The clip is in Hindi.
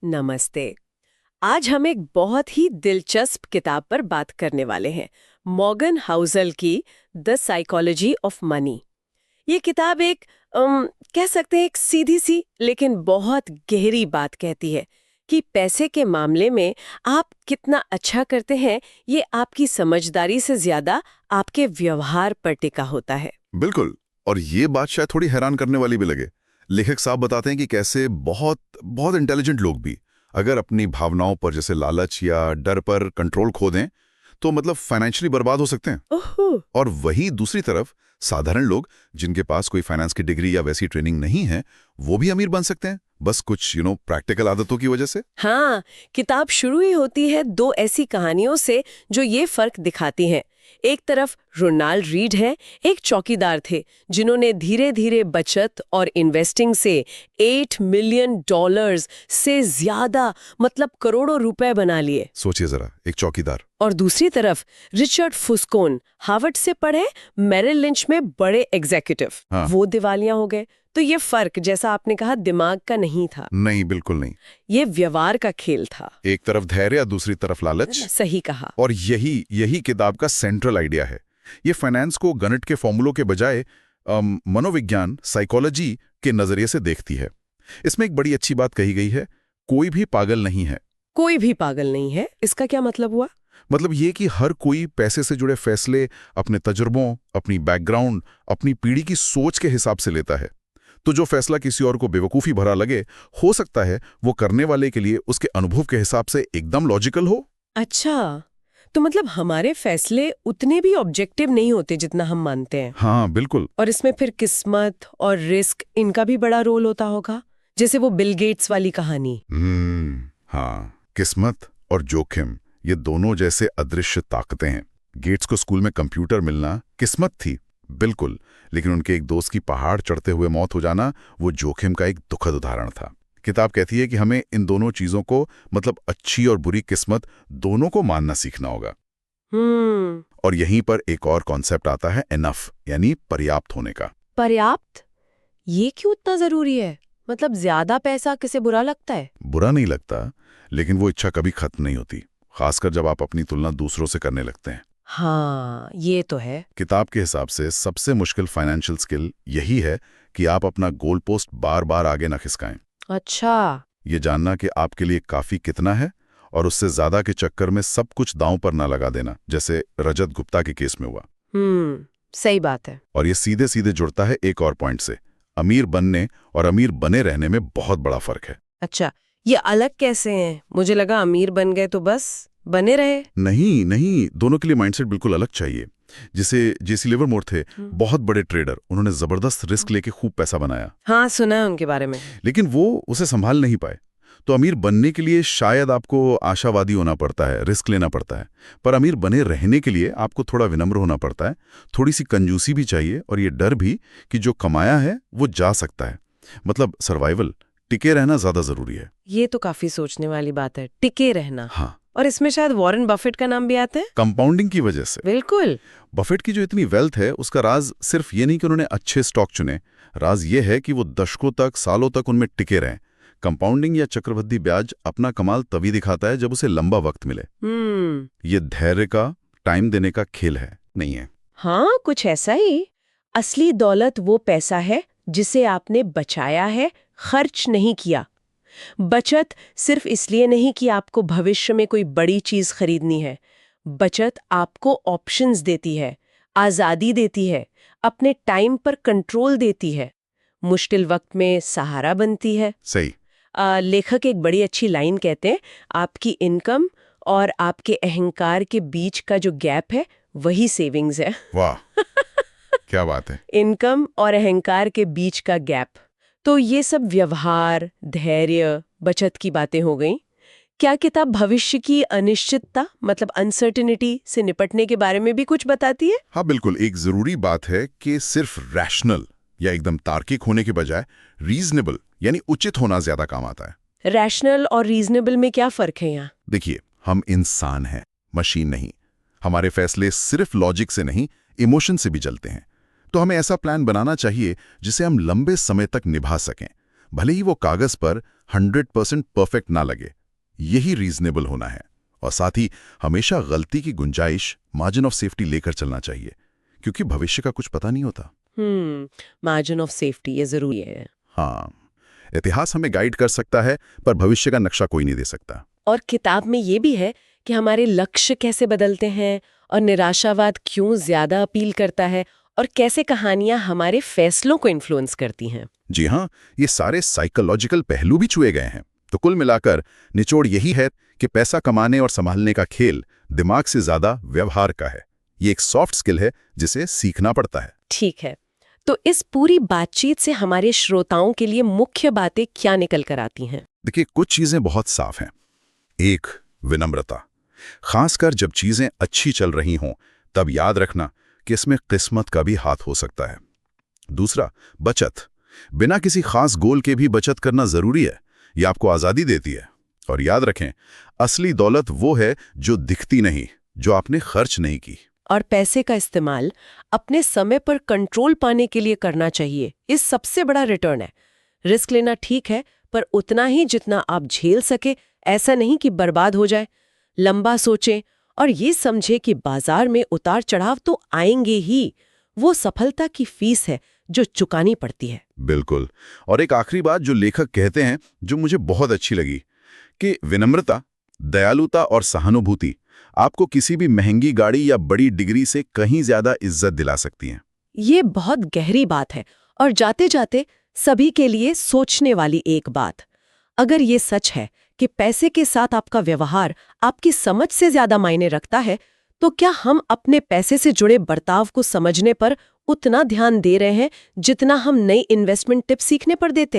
नमस्ते। आज हम एक बहुत ही दिलचस्प किताब पर बात करने वाले हैं, मॉर्गन हाउसल की द साइकोलॉजी ऑफ मनी। ये किताब एक कह सकते हैं एक सीधी सी लेकिन बहुत गहरी बात कहती है कि पैसे के मामले में आप कितना अच्छा करते हैं, ये आपकी समझदारी से ज्यादा आपके व्यवहार पर टिका होता है। बिल्कुल। और ये बात शायद थोड़ी हैरान करने वाली भी लगे। लेखक साहब बताते हैं कि कैसे बहुत बहुत इंटेलिजेंट लोग भी अगर अपनी भावनाओं पर जैसे लालच या डर पर कंट्रोल खो दें तो मतलब फाइनेंशियली बर्बाद हो सकते हैं। ओहो। और वहीं दूसरी तरफ साधारण लोग जिनके पास कोई फाइनेंस की डिग्री या वैसी ट्रेनिंग नहीं है वो भी अमीर बन सकते हैं, बस कुछ प्रैक्टिकल आदतों की वजह से। हाँ, किताब शुरू ही होती है दो ऐसी कहानियों से जो ये फर्क दिखाती हैं। एक तरफ रोनाल्ड रीड है, एक चौकीदार थे जिन्होंने धीरे धीरे बचत और इन्वेस्टिंग से $8 मिलियन से ज्यादा मतलब करोड़ों रुपए बना लिए। सोचिए जरा, एक चौकीदार। और दूसरी तरफ रिचर्ड फुस्कोन, हार्वर्ड से पढ़े, मेरिल लिंच में बड़े एग्जीक्यूटिव। हाँ। वो दिवालिया हो गए। तो ये फर्क, जैसा आपने कहा, दिमाग का नहीं था, नहीं, बिल्कुल नहीं। ये व्यवहार का खेल था। एक तरफ धैर्य, दूसरी तरफ लालच। सही कहा। और यही यही किताब का सेंट्रल आइडिया है। ये फाइनेंस को गणित के फॉर्मूलों के बजाय मनोविज्ञान, साइकोलॉजी के नजरिए से देखती है। इसमें एक बड़ी अच्छी बात कही गई है, कोई भी पागल नहीं है। कोई भी पागल नहीं है, इसका क्या मतलब हुआ? मतलब ये कि हर कोई पैसे से जुड़े फैसले अपने तजुर्बों, अपनी बैकग्राउंड, अपनी पीढ़ी की सोच के हिसाब से लेता है। तो जो फैसला किसी और को बेवकूफ़ी भरा लगे, हो सकता है वो करने वाले के लिए उसके अनुभव के हिसाब से एकदम लॉजिकल हो। अच्छा, तो मतलब हमारे फैसले उतने भी ऑब्जेक्टिव नहीं होते जितना हम मानते हैं। हाँ, बिल्कुल। और इसमें फिर किस्मत और रिस्क, इनका भी बड़ा रोल होता होगा, जैसे वो बिल गेट्स वाली कहानी। हाँ, किस्मत और जोखिम, ये दोनों जैसे अदृश्य ताकतें हैं। गेट्स को स्कूल में कंप्यूटर मिलना किस्मत थी, बिल्कुल, लेकिन उनके एक दोस्त की पहाड़ चढ़ते हुए मौत हो जाना वो जोखिम का एक दुखद उदाहरण था। किताब कहती है कि हमें इन दोनों चीजों को, मतलब अच्छी और बुरी किस्मत, दोनों को मानना सीखना होगा। और यहीं पर एक और कॉन्सेप्ट आता है, एनफ, यानी पर्याप्त होने का। पर्याप्त? ये क्यों इतना जरूरी है? मतलब ज्यादा पैसा किसे बुरा लगता है? बुरा नहीं लगता, लेकिन वो इच्छा कभी खत्म नहीं होती, खासकर जब आप अपनी तुलना दूसरों से करने लगते हैं। हाँ, ये तो है। किताब के हिसाब से सबसे मुश्किल फाइनेंशियल स्किल यही है कि आप अपना गोल पोस्ट बार बार आगे न खिसकाएं। अच्छा। ये जानना कि आपके लिए काफी कितना है और उससे ज्यादा के चक्कर में सब कुछ दांव पर ना लगा देना, जैसे रजत गुप्ता के केस में हुआ। सही बात है। और ये सीधे सीधे जुड़ता है एक और पॉइंट से, अमीर बनने और अमीर बने रहने में बहुत बड़ा फर्क है। अच्छा, ये अलग कैसे हैं? मुझे लगा अमीर बन गए तो बस बने रहे। नहीं नहीं, दोनों के लिए माइंडसेट बिल्कुल अलग चाहिए। जैसे जेसी लिवरमोर थे, बहुत बड़े ट्रेडर, उन्होंने जबरदस्त रिस्क लेके खूब पैसा बनाया। हाँ, सुना है उनके बारे में। लेकिन वो उसे संभाल नहीं पाए। तो अमीर बनने के लिए शायद आपको आशावादी होना पड़ता है, रिस्क लेना पड़ता है, पर अमीर बने रहने के लिए आपको थोड़ा विनम्र होना पड़ता है, थोड़ी सी कंजूसी भी चाहिए और ये डर भी कि जो कमाया है वो जा सकता है। मतलब सर्वाइवल, टिके रहना ज्यादा जरूरी है। ये तो काफी सोचने वाली बात है, टिके रहना। हाँ। और इसमें शायद वॉरेन बफेट का नाम भी आता है। कंपाउंडिंग की वजह से। बिल्कुल। बफेट की जो इतनी वेल्थ है, उसका राज सिर्फ ये नहीं कि उन्होंने अच्छे स्टॉक चुने, राज ये है कि वो दशकों तक, सालों तक उनमें टिके रहें। कंपाउंडिंग या चक्रवृद्धि ब्याज अपना कमाल तभी दिखाता है जब उसे लंबा वक्त मिले। ये धैर्य का, टाइम देने का खेल है, नहीं है। हाँ, कुछ ऐसा ही। असली दौलत वो पैसा है जिसे आपने बचाया है, खर्च नहीं किया। बचत सिर्फ इसलिए नहीं कि आपको भविष्य में कोई बड़ी चीज खरीदनी है। बचत आपको ऑप्शंस देती है, आजादी देती है, अपने टाइम पर कंट्रोल देती है, मुश्किल वक्त में सहारा बनती है। सही। लेखक एक बड़ी अच्छी लाइन कहते हैं, आपकी इनकम और आपके अहंकार के बीच का जो गैप है वही सेविंग्स है। वाह, क्या बात है। इनकम और अहंकार के बीच का गैप। तो ये सब व्यवहार, धैर्य, बचत की बातें हो गईं। क्या किताब भविष्य की अनिश्चितता, मतलब अनसर्टेनिटी से निपटने के बारे में भी कुछ बताती है? हाँ बिल्कुल। एक जरूरी बात है कि सिर्फ रैशनल या एकदम तार्किक होने के बजाय रीजनेबल, यानी उचित होना ज्यादा काम आता है। रैशनल और रीजनेबल में क्या फर्क है यहाँ? देखिए, हम इंसान हैं, मशीन नहीं। हमारे फैसले सिर्फ लॉजिक से नहीं, इमोशन से भी चलते हैं। तो हमें ऐसा प्लान बनाना चाहिए जिसे हम लंबे समय तक निभा सकें, भले ही वो कागज पर 100% परफेक्ट ना लगे, यही रीजनेबल होना है। और साथ ही हमेशा गलती की गुंजाइश, मार्जिन ऑफ सेफ्टी लेकर चलना चाहिए, क्योंकि भविष्य का कुछ पता नहीं होता। मार्जिन ऑफ सेफ्टी ये जरूरी है। हाँ, इतिहास हमें गाइड कर सकता है, पर भविष्य का नक्शा कोई नहीं दे सकता। और किताब में ये भी है कि हमारे लक्ष्य कैसे बदलते हैं और निराशावाद क्यों ज्यादा अपील करता है और कैसे कहानियां हमारे फैसलों को इन्फ्लुएंस करती हैं। जी हाँ, ये सारे साइकोलॉजिकल पहलू भी छुए गए हैं। तो कुल मिलाकर निचोड़ यही है कि पैसा कमाने और संभालने का खेल दिमाग से ज्यादा व्यवहार का है। ये एक सॉफ्ट स्किल है जिसे सीखना पड़ता है। ठीक है, तो इस पूरी बातचीत से हमारे श्रोताओं के लिए मुख्य बातें क्या निकल कर आती हैं? देखिए, कुछ चीजें बहुत साफ हैं। एक, विनम्रता। खासकर जब चीजें अच्छी चल रही हों, तब याद रखना कि इसमें किस्मत का भी हाथ हो सकता है। दूसरा, बचत। बिना किसी खास गोल के भी बचत करना जरूरी है। यह आपको आजादी देती है। और याद रखें, असली दौलत वो है जो दिखती नहीं, जो आपने खर्च नहीं की। और पैसे का इस्तेमाल अपने समय पर कंट्रोल पाने के लिए करना चाहिए। इस सबसे बड़ा रिटर्न है। रिस्क लेना ठीक है, पर उतना ही जितना आप झेल सके, ऐसा नहीं कि बर्बाद हो जाए। लंबा सोचें और ये समझे कि बाजार में उतार चढ़ाव तो आएंगे ही। वो सफलता की फीस है जो चुकानी पड़ती है। बिल्कुल। और एक आखिरी बात जो लेखक कहते हैं, जो मुझे बहुत अच्छी लगी, कि विनम्रता, दयालुता और सहानुभूति आपको किसी भी महंगी गाड़ी या बड़ी डिग्री से कहीं ज्यादा इज्जत दिला सकती हैं। ये बहुत गहरी बात है और जाते जाते सभी के लिए सोचने वाली एक बात। अगर ये सच है कि पैसे के साथ आपका व्यवहार आपकी समझ से ज्यादा मायने रखता है, तो क्या हम अपने पैसे से जुड़े बर्ताव को समझने पर उतना ध्यान दे रहे हैं जितना हम नई इन्वेस्टमेंट टिप्स सीखने पर देते हैं?